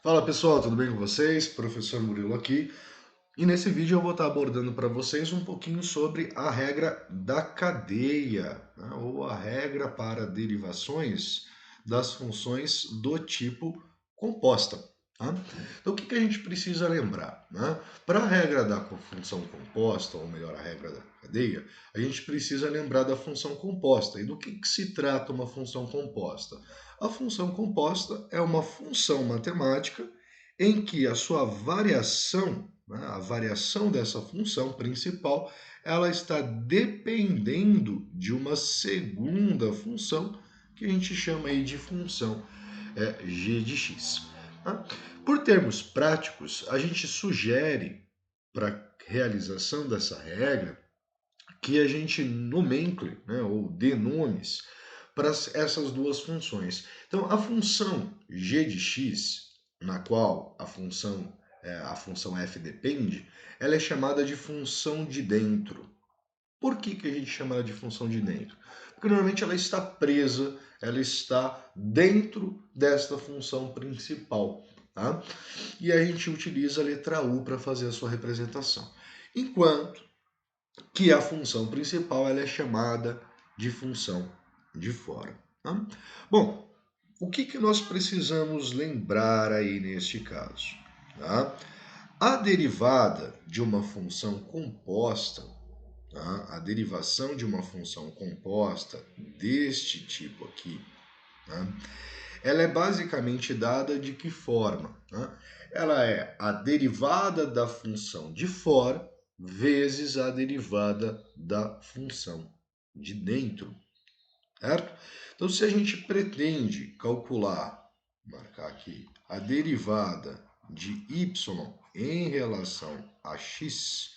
Fala pessoal, tudo bem com vocês? Professor Murilo aqui. E nesse vídeo eu vou estar abordando para vocês um pouquinho sobre a regra da cadeia, né? Ou a regra para derivações das funções do tipo composta. Tá? Então o que a gente precisa lembrar? Né? Para a regra da função composta, ou melhor, a regra da cadeia, a gente precisa lembrar da função composta. E do que se trata uma função composta? A função composta é uma função matemática em que a sua variação, né, a variação dessa função principal, ela está dependendo de uma segunda função que a gente chama aí de função g de x. Tá? Por termos práticos, a gente sugere para a realização dessa regra que a gente nomenclare, né, ou dê nomes para essas duas funções. Então, a função g de x, na qual a função f depende, ela é chamada de função de dentro. Por que a gente chama ela de função de dentro? Porque normalmente ela está presa, ela está dentro desta função principal. Tá? E a gente utiliza a letra U para fazer a sua representação. Enquanto que a função principal ela é chamada de função de fora. Tá? Bom, o que nós precisamos lembrar aí neste caso? Tá? A derivada de uma função composta, tá? A derivação de uma função composta deste tipo aqui, tá? Ela é basicamente dada de que forma? Tá? Ela é a derivada da função de fora vezes a derivada da função de dentro, certo? Então, se a gente pretende calcular, marcar aqui, a derivada de y em relação a x,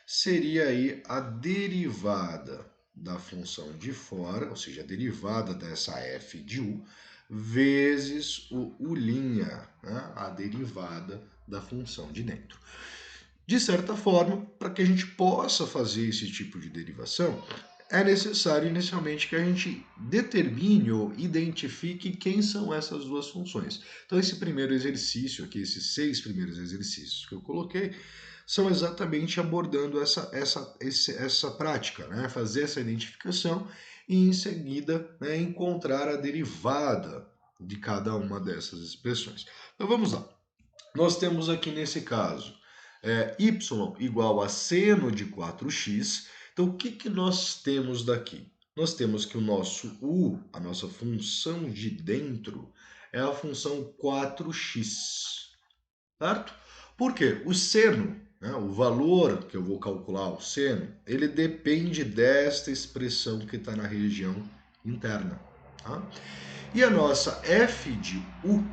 seria aí a derivada da função de fora, ou seja, a derivada dessa f de u, vezes o u', né? A derivada da função de dentro. De certa forma, para que a gente possa fazer esse tipo de derivação, é necessário inicialmente que a gente determine ou identifique quem são essas duas funções. Então, esse primeiro exercício aqui, esses 6 primeiros exercícios que eu coloquei, são exatamente abordando essa prática, né? Fazer essa identificação e, em seguida, né, encontrar a derivada de cada uma dessas expressões. Então, vamos lá. Nós temos aqui nesse caso y igual a seno de 4x. Então, o que nós temos daqui? Nós temos que o nosso u, a nossa função de dentro, é a função 4x, certo? Por quê? O seno, né, o valor que eu vou calcular, o seno, ele depende desta expressão que está na região interna. Tá? E a nossa f de u,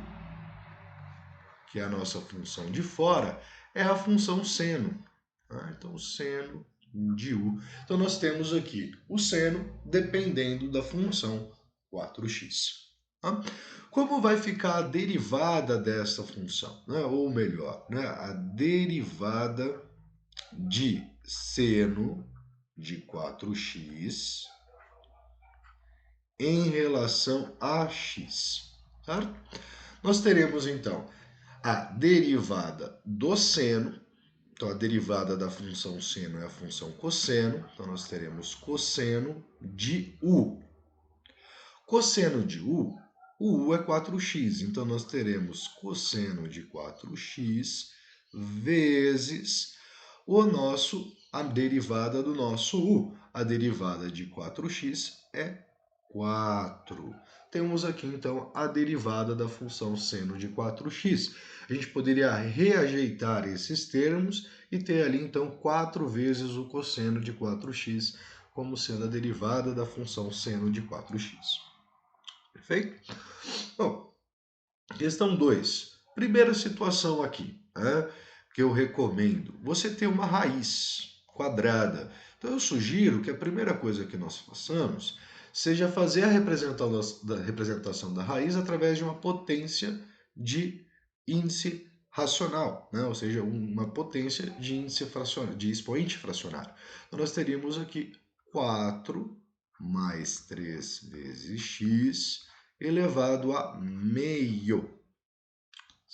que é a nossa função de fora, é a função seno. Tá? Então, seno de u. Então, nós temos aqui o seno dependendo da função 4x. Tá? Como vai ficar a derivada dessa função? Né? Ou melhor, né? A derivada de seno de 4x em relação a x. Certo? Nós teremos, então, a derivada do seno. Então, a derivada da função seno é a função cosseno. Então, nós teremos cosseno de u. Cosseno de u, o u é 4x. Então, nós teremos cosseno de 4x vezes a derivada do nosso u. A derivada de 4x é 4. Temos aqui, então, a derivada da função seno de 4x. A gente poderia reajeitar esses termos e ter ali, então, 4 vezes o cosseno de 4x como sendo a derivada da função seno de 4x. Perfeito? Bom, questão 2. Primeira situação aqui, né, que eu recomendo. Você tem uma raiz quadrada. Então, eu sugiro que a primeira coisa que nós façamos seja fazer a representação da raiz através de uma potência de índice racional, né? Ou seja, uma potência de índice fracionário, de expoente fracionário. Então, nós teríamos aqui 4 mais 3 vezes x elevado a meio,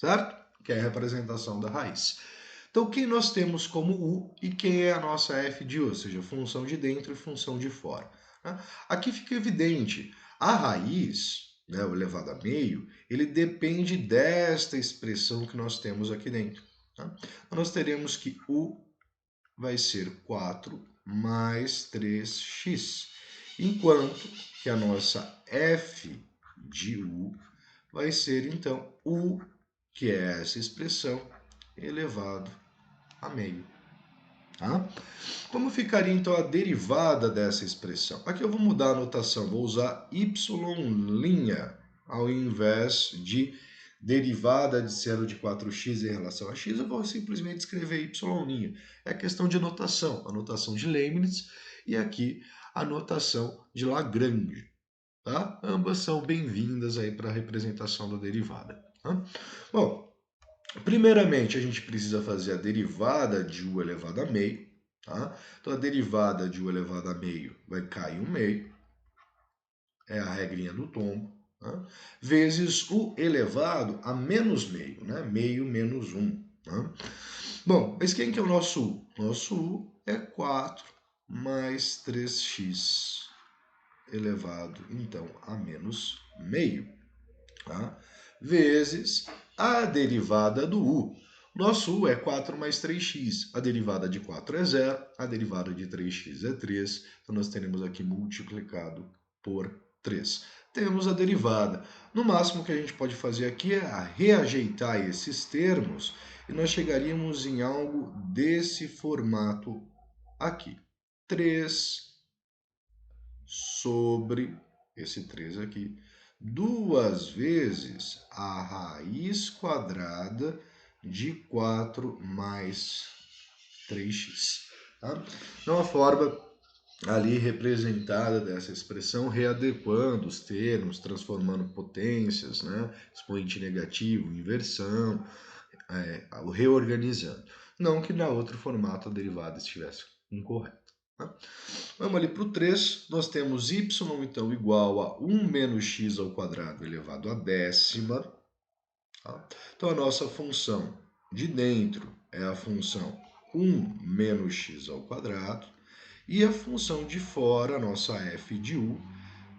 certo? Que é a representação da raiz. Então, quem nós temos como u e quem é a nossa f de u, ou seja, função de dentro e função de fora. Né? Aqui fica evidente, a raiz, né, o elevado a meio, ele depende desta expressão que nós temos aqui dentro. Tá? Então, nós teremos que u vai ser 4 mais 3x, enquanto que a nossa f de u vai ser, então, u, que é essa expressão, elevado a meio. Tá? Como ficaria, então, a derivada dessa expressão? Aqui eu vou mudar a notação, vou usar y' ao invés de derivada de seno de 4x em relação a x, eu vou simplesmente escrever y'. É questão de notação, a notação de Leibniz e aqui a notação de Lagrange. Tá? Ambas são bem-vindas aí para a representação da derivada. Tá? Bom, primeiramente a gente precisa fazer a derivada de u elevado a meio. Tá? Então a derivada de u elevado a meio vai cair um meio, é a regrinha do tombo, tá? Vezes u elevado a menos meio, né? Meio menos 1. Tá? Bom, mas quem que é o nosso u? Nosso u é 4 mais 3x elevado, então, a menos meio, tá? Vezes a derivada do u. Nosso u é 4 mais 3x. A derivada de 4 é 0, a derivada de 3x é 3. Então, nós teremos aqui multiplicado por 3. Temos a derivada. No máximo que a gente pode fazer aqui é reajeitar esses termos e nós chegaríamos em algo desse formato aqui. 3 sobre esse 3 aqui, 2 vezes a raiz quadrada de 4 mais 3x. Tá? Então, a forma ali representada dessa expressão, readequando os termos, transformando potências, né? Expoente negativo, inversão, reorganizando. Não que na outro formato a derivada estivesse incorreta. Tá? Vamos ali para o 3, nós temos y, então, igual a 1 menos x ao quadrado elevado à décima. Tá? Então, a nossa função de dentro é a função 1 menos x ao quadrado. E a função de fora, a nossa f de u,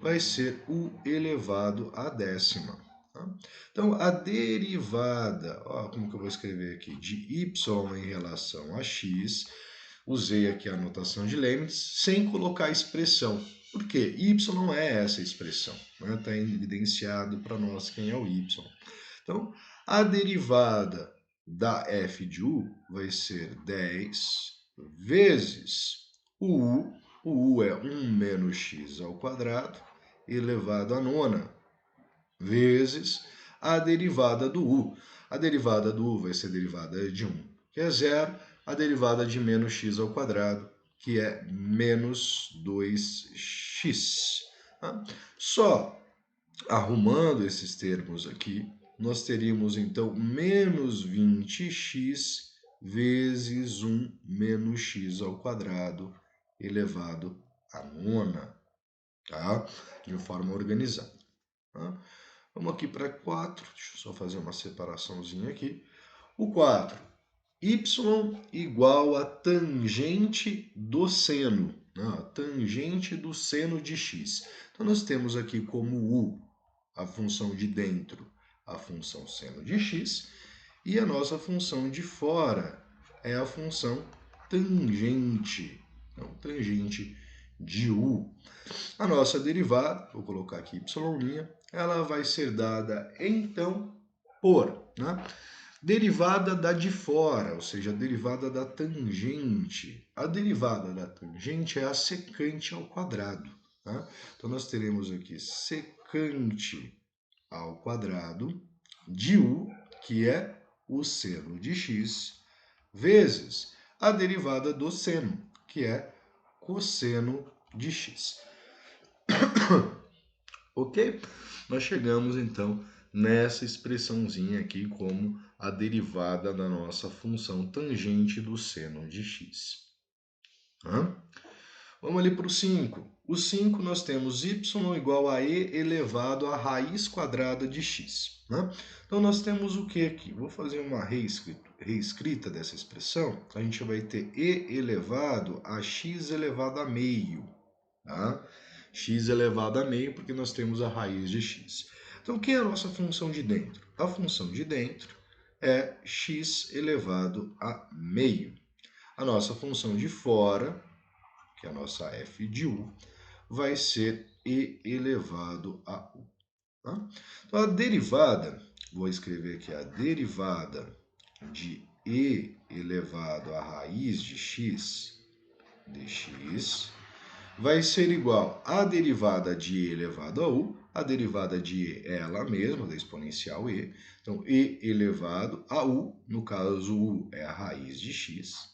vai ser u elevado à décima. Tá? Então, a derivada, ó, como que eu vou escrever aqui, de y em relação a x, usei aqui a notação de Leibniz, sem colocar a expressão. Por quê? Y não é essa expressão. Está, né? Evidenciado para nós quem é o y. Então, a derivada da f de u vai ser 10 vezes o u é 1 menos x ao quadrado, elevado à nona, vezes a derivada do u. A derivada do u vai ser a derivada de 1, que é 0, a derivada de menos x ao quadrado, que é menos 2x. Tá? Só arrumando esses termos aqui, nós teríamos então menos 20x vezes 1 menos x ao quadrado elevado à nona, tá? De forma organizada. Tá? Vamos aqui para 4, deixa eu só fazer uma separaçãozinha aqui. O 4, y igual a tangente do seno, né? Tangente do seno de x. Então, nós temos aqui como u a função de dentro, a função seno de x, e a nossa função de fora é a função tangente, então, tangente de u. A nossa derivada, vou colocar aqui y', ela vai ser dada, então, por, né? Derivada da de fora, ou seja, a derivada da tangente. A derivada da tangente é a secante ao quadrado. Tá? Então, nós teremos aqui secante ao quadrado de u, que é o seno de x, vezes a derivada do seno, que é cosseno de x. Ok? Nós chegamos, então, nessa expressãozinha aqui como a derivada da nossa função tangente do seno de x. Vamos ali para o 5. O 5 nós temos y igual a e elevado à raiz quadrada de x. Né? Então nós temos o que aqui? Vou fazer uma reescrita dessa expressão. A gente vai ter e elevado a x elevado a meio. Tá? X elevado a meio porque nós temos a raiz de x. Então o que é a nossa função de dentro? A função de dentro é x elevado a meio. A nossa função de fora, que é a nossa f de u, vai ser e elevado a u. Tá? Então, a derivada, vou escrever aqui a derivada de e elevado à raiz de x, dx, vai ser igual à derivada de e elevado a u. A derivada de e é ela mesma, da exponencial e. Então, e elevado a u, no caso u é a raiz de x,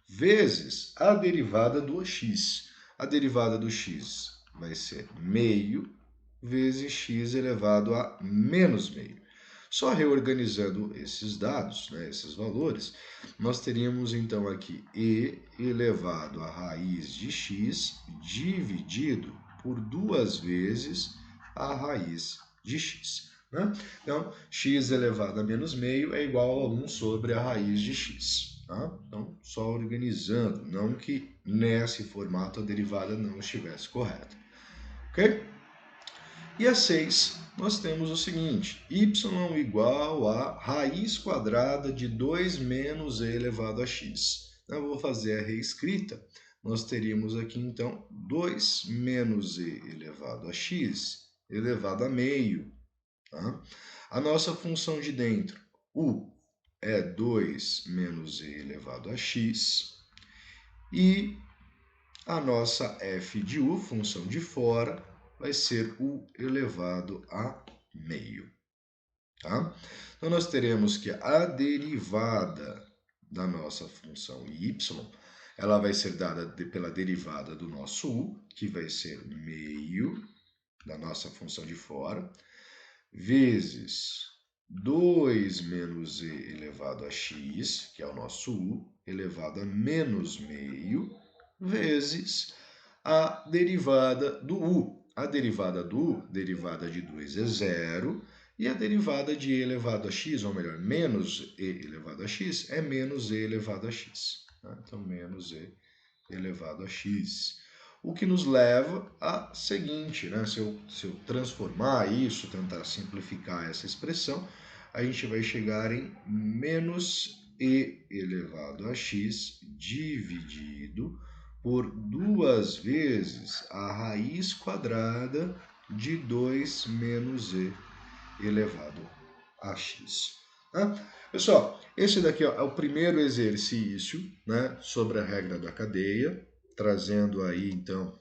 vezes a derivada do x. A derivada do x vai ser meio vezes x elevado a menos meio. Só reorganizando esses dados, né, esses valores, nós teríamos então aqui e elevado à raiz de x dividido por 2 vezes a raiz de x. Né? Então, x elevado a menos meio é igual a 1 sobre a raiz de x. Tá? Então, só organizando, não que nesse formato a derivada não estivesse correta. Ok? E a 6, nós temos o seguinte, y igual a raiz quadrada de 2 menos e elevado a x. Então, eu vou fazer a reescrita. Nós teríamos aqui, então, 2 menos e elevado a x elevado a meio. Tá? A nossa função de dentro, u, é 2 menos e elevado a x. E a nossa f de u, função de fora, vai ser u elevado a meio. Tá? Então, nós teremos que a derivada da nossa função y, ela vai ser dada pela derivada do nosso u, que vai ser meio da nossa função de fora, vezes 2 menos e elevado a x, que é o nosso u, elevado a menos meio, vezes a derivada do u. A derivada do u, derivada de 2 é zero, e a derivada de e elevado a x, ou melhor, menos e elevado a x, é menos e elevado a x. Tá? Então, menos e elevado a x. O que nos leva a seguinte, né? Se eu transformar isso, tentar simplificar essa expressão, a gente vai chegar em menos e elevado a x dividido por 2 vezes a raiz quadrada de 2 menos e elevado a x. Tá? Pessoal, esse daqui ó, é o primeiro exercício, né, sobre a regra da cadeia, trazendo aí então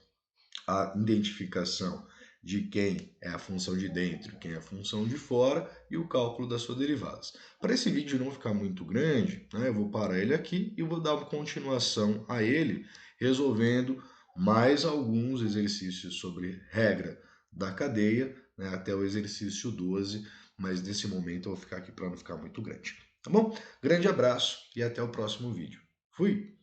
a identificação de quem é a função de dentro, quem é a função de fora e o cálculo das suas derivadas. Para esse vídeo não ficar muito grande, né, eu vou parar ele aqui e vou dar uma continuação a ele, resolvendo mais alguns exercícios sobre regra da cadeia, né, até o exercício 12, mas nesse momento eu vou ficar aqui para não ficar muito grande. Tá bom? Grande abraço e até o próximo vídeo. Fui!